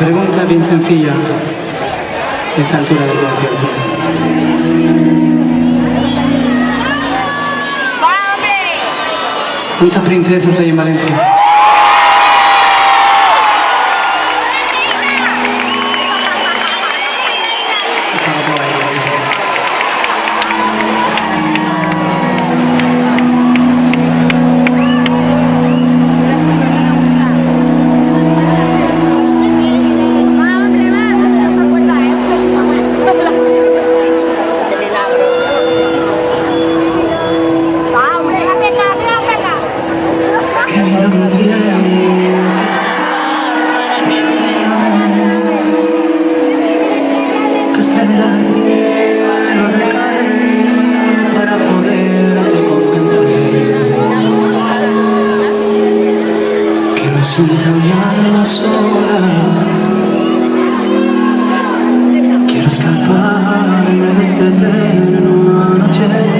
pregunta es bien sencilla a esta altura del concierto. ¿Cuántas princesas hay en Valencia? Sienta mi alma sola, quiero escaparme de este eterno anochecer.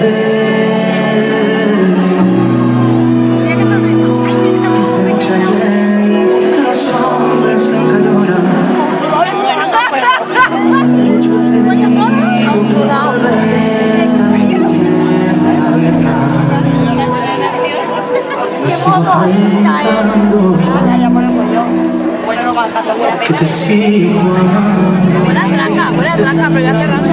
Dice mucha gente que los hombres nunca lloran, pero yo te digo que volver a mi tierra. Me sigo preguntando que te sigo amando. Buena blanca, pero ya cerrando.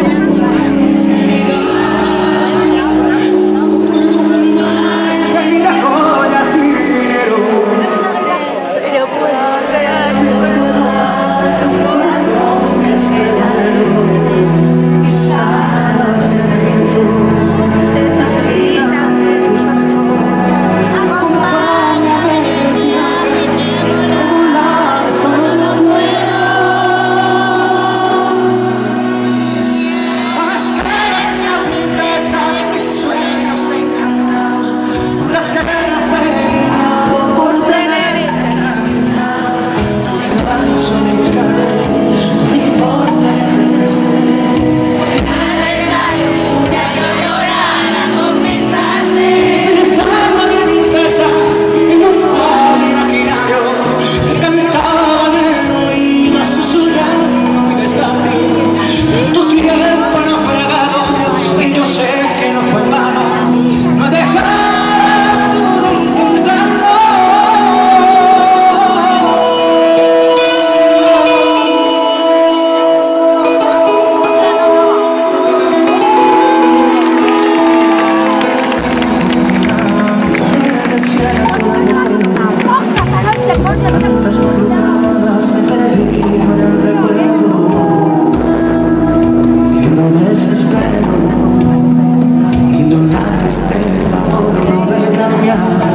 Tantas madrugadas me perdí en el recuerdo, viviendo el desespero, muriendo en la tristeza por no ver cambiar.